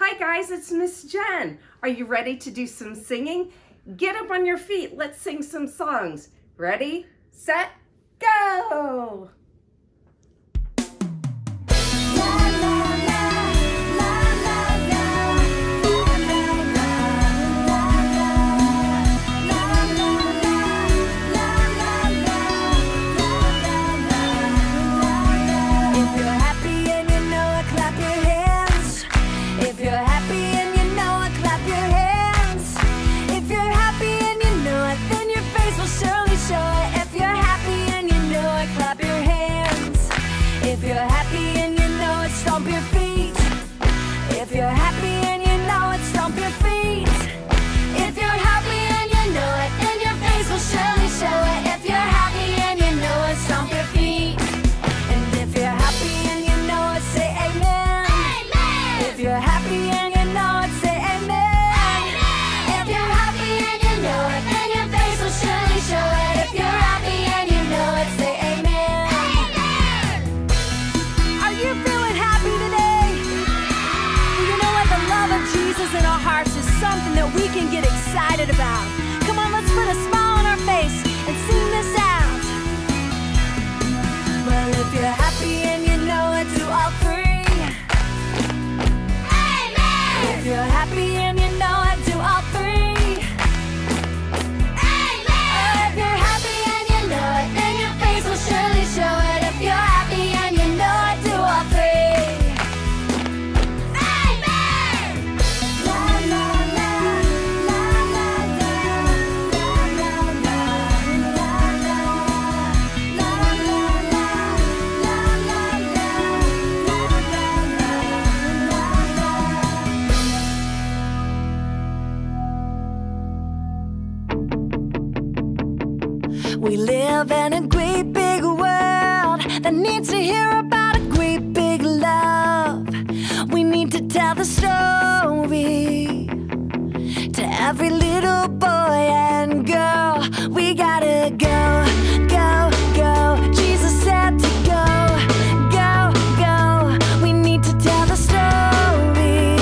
Hi guys, it's Miss Jen. Are you ready to do some singing? Get up on your feet. Let's sing some songs. Ready, set, go! We can get excited about. Come on, let's put a smile on our face and sing this out. Well, if you're happy and you know it, do all three. Amen. If you're happy and you know it, do all three. Amen. If you're happy and you know it, then your face will surely show it. If you're happy and you know it, do all three. We live in a great big world that needs to hear about a great big love. We need to tell the story to every little boy and girl. We gotta go, go, go. Jesus said to go, go, go. We need to tell the story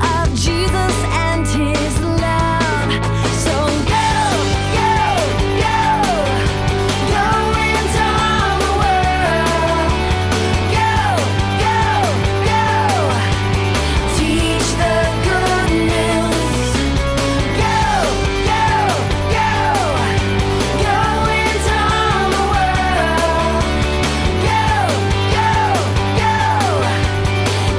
of Jesus and his love. So go, go, go. Go into all the world. Go, go, go. Teach the good news. Go, go, go. Go into all the world. Go, go, go.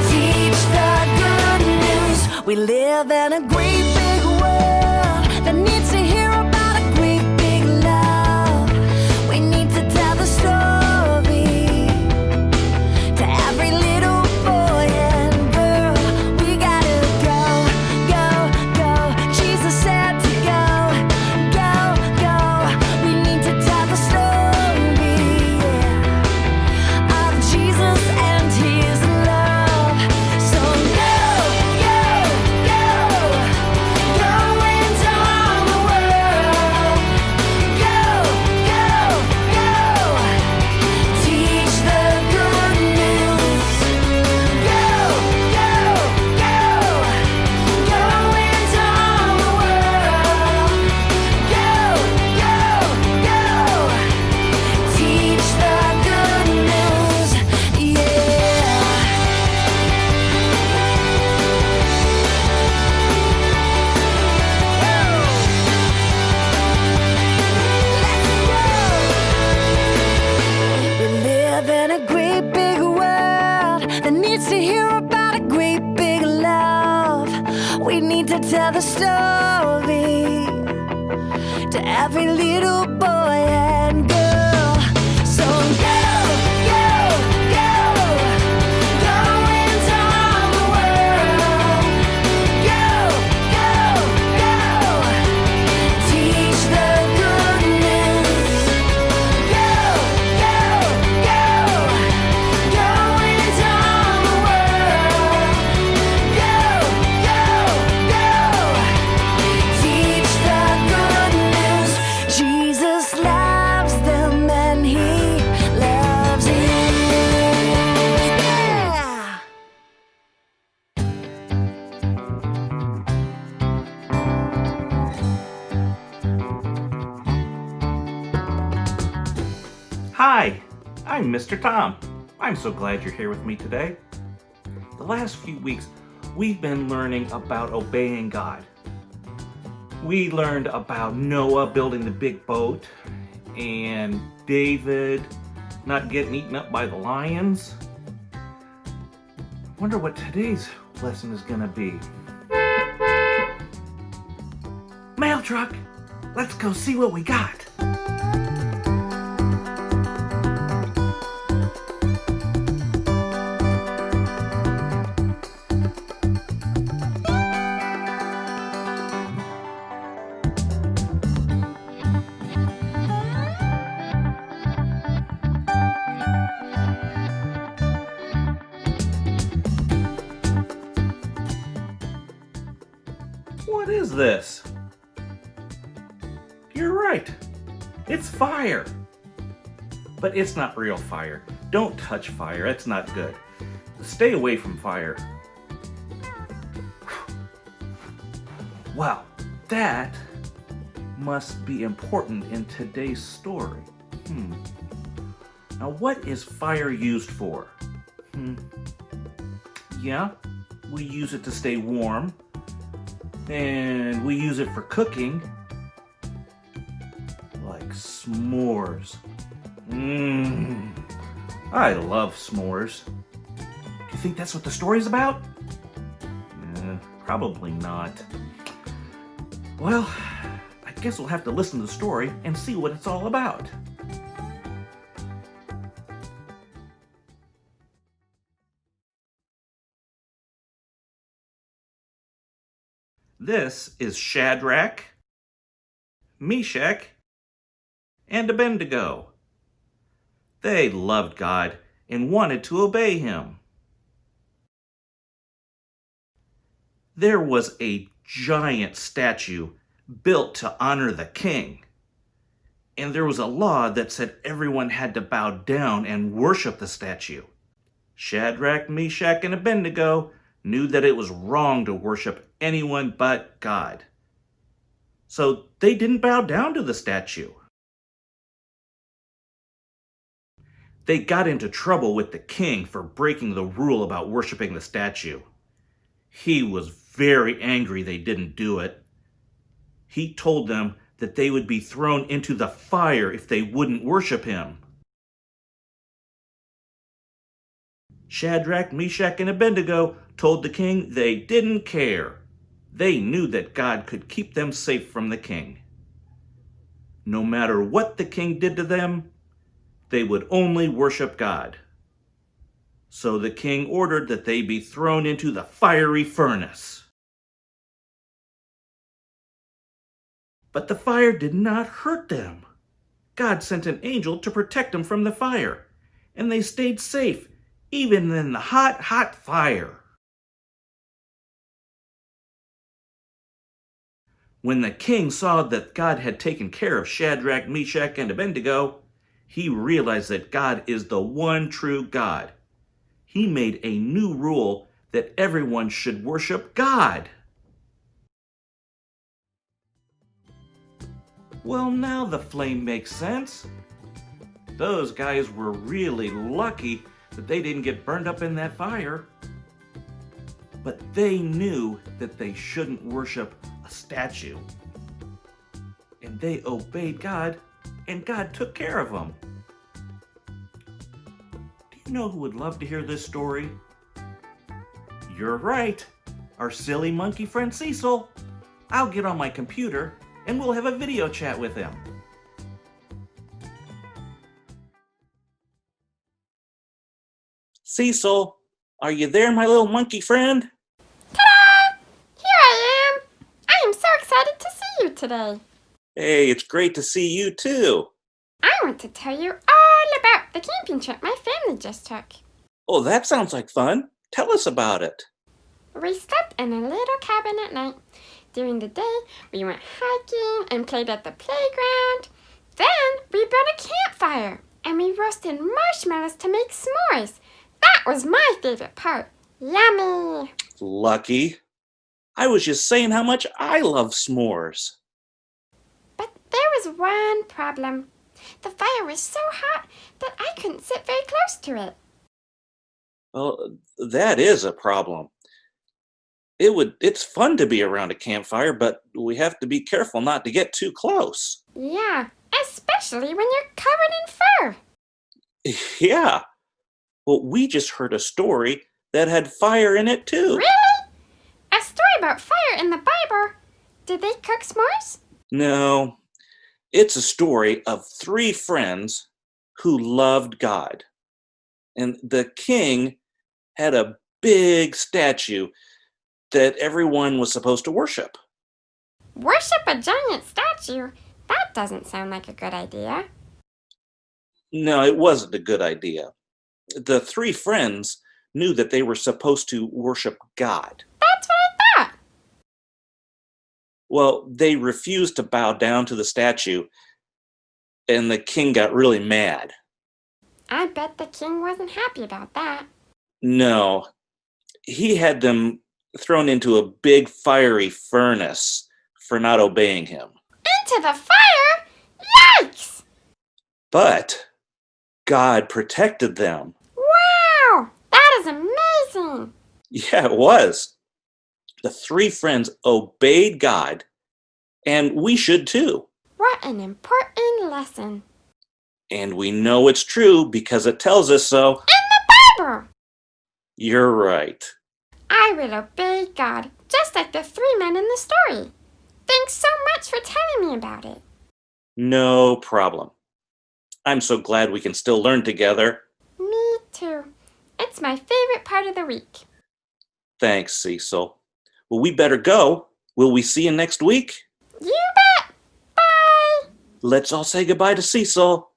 Teach the good news. We live in a great big world that needs to hear about a great big love. We need to tell the story to every little boy and girl. We gotta go, go, go. Jesus said to go, go, go. We need to tell the story, yeah, of Jesus and his love. So go, go, go. Go into all the world. Go, go, go. Teach the good news. Go, go, go. Go into all the world. Go, go, go. Teach the good news, yeah. We live in a great big world that needs to hear about a great big love. We need to tell the story to every little boy and girl. So go, go, go. Go into all the world. Go, go, go. Teach the good news. Go, go, go. Go into all the world. Go, go, go. Teach the good news. Jesus loves I'm Mr. Tom. I'm so glad you're here with me today. The last few weeks, we've been learning about obeying God. We learned about Noah building the big boat and David not getting eaten up by the lions. Wonder what today's lesson is gonna be. Mail truck, let's go see what we got. What is this? You're right. It's fire. But it's not real fire. Don't touch fire. It's not good. Stay away from fire. Wow, that must be important in today's story. Now, what is fire used for? Yeah, we use it to stay warm. And we use it for cooking, like s'mores. I love s'mores. Do you think that's what the story's about? Probably not. Well, I guess we'll have to listen to the story and see what it's all about. This is Shadrach, Meshach, and Abednego. They loved God and wanted to obey Him. There was a giant statue built to honor the king, and there was a law that said everyone had to bow down and worship the statue. Shadrach, Meshach, and Abednego knew that it was wrong to worship anyone but God. So they didn't bow down to the statue. They got into trouble with the king for breaking the rule about worshiping the statue. He was very angry they didn't do it. He told them that they would be thrown into the fire if they wouldn't worship him. Shadrach, Meshach, and Abednego told the king they didn't care. They knew that God could keep them safe from the king. No matter what the king did to them, they would only worship God. So the king ordered that they be thrown into the fiery furnace. But the fire did not hurt them. God sent an angel to protect them from the fire, and they stayed safe even in the hot, hot fire. When the king saw that God had taken care of Shadrach, Meshach, and Abednego, he realized that God is the one true God. He made a new rule that everyone should worship God. Well, now the flame makes sense. Those guys were really lucky that they didn't get burned up in that fire. But they knew that they shouldn't worship a statue. And they obeyed God, and God took care of them. Do you know who would love to hear this story? You're right, our silly monkey friend Cecil. I'll get on my computer and we'll have a video chat with him. Cecil, are you there, my little monkey friend? Ta-da! Here I am! I am so excited to see you today. Hey, it's great to see you too. I want to tell you all about the camping trip my family just took. Oh, that sounds like fun. Tell us about it. We slept in a little cabin at night. During the day, we went hiking and played at the playground. Then we built a campfire and we roasted marshmallows to make s'mores. That was my favorite part. Yummy! Lucky. I was just saying how much I love s'mores. But there was one problem. The fire was so hot that I couldn't sit very close to it. Well, that is a problem. It's fun to be around a campfire, but we have to be careful not to get too close. Yeah, especially when you're covered in fur. Yeah. Well, we just heard a story that had fire in it too. Really? A story about fire in the Bible? Did they cook s'mores? No, it's a story of three friends who loved God. And the king had a big statue that everyone was supposed to worship. Worship a giant statue? That doesn't sound like a good idea. No, it wasn't a good idea. The three friends knew that they were supposed to worship God. That's what I thought. Well, they refused to bow down to the statue, and the king got really mad. I bet the king wasn't happy about that. No, he had them thrown into a big fiery furnace for not obeying him. Into the fire? Yikes! But God protected them. Wow! That is amazing! Yeah, it was. The three friends obeyed God, and we should too. What an important lesson. And we know it's true because it tells us so. In the Bible! You're right. I will obey God, just like the three men in the story. Thanks so much for telling me about it. No problem. I'm so glad we can still learn together. Me too. It's my favorite part of the week. Thanks, Cecil. Well, we better go. Will we see you next week? You bet! Bye! Let's all say goodbye to Cecil.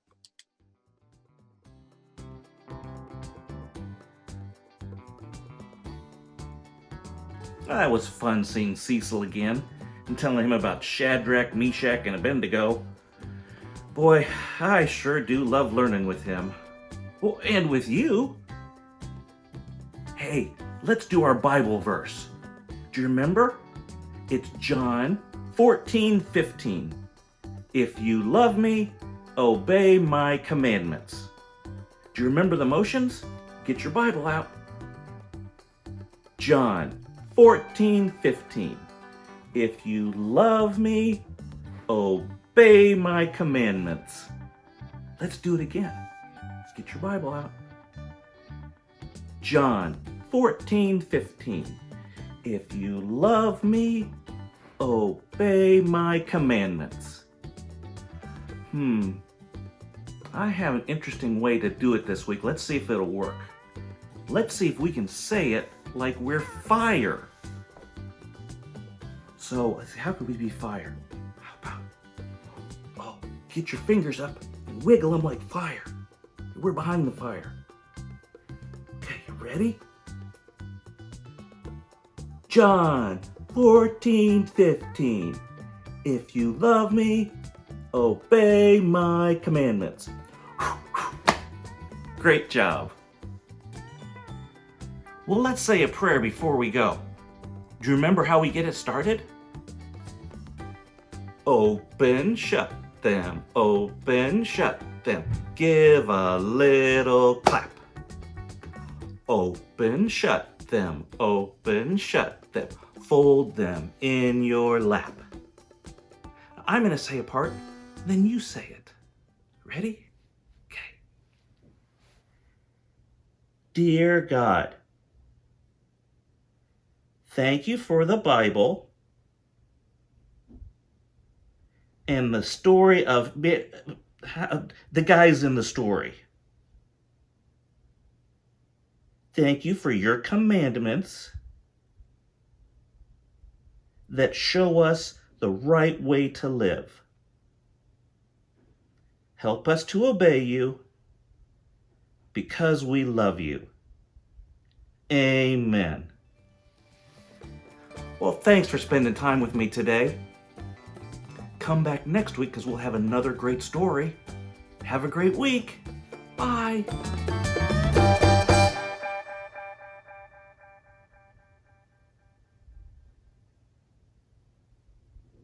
It was fun seeing Cecil again and telling him about Shadrach, Meshach, and Abednego. Boy, I sure do love learning with him. Well, and with you. Hey, let's do our Bible verse. Do you remember? It's John 14:15. If you love me, obey my commandments. Do you remember the motions? Get your Bible out. John 14:15. If you love me, obey my commandments. Let's do it again. Let's get your Bible out. John 14:15. If you love me, obey my commandments. I have an interesting way to do it this week. Let's see if it'll work. Let's see if we can say it like we're fire. So, how could we be fire? How about, get your fingers up and wiggle them like fire. We're behind the fire. Okay, you ready? John 14:15. If you love me, obey my commandments. Great job. Well, let's say a prayer before we go. Do you remember how we get it started? Open, shut them, open, shut them. Give a little clap. Open, shut them, open, shut them. Fold them in your lap. I'm going to say a part, then you say it. Ready? Okay. Dear God, thank you for the Bible and the story of the guys in the story. Thank you for your commandments that show us the right way to live. Help us to obey you because we love you. Amen. Well, thanks for spending time with me today. Come back next week because we'll have another great story. Have a great week. Bye.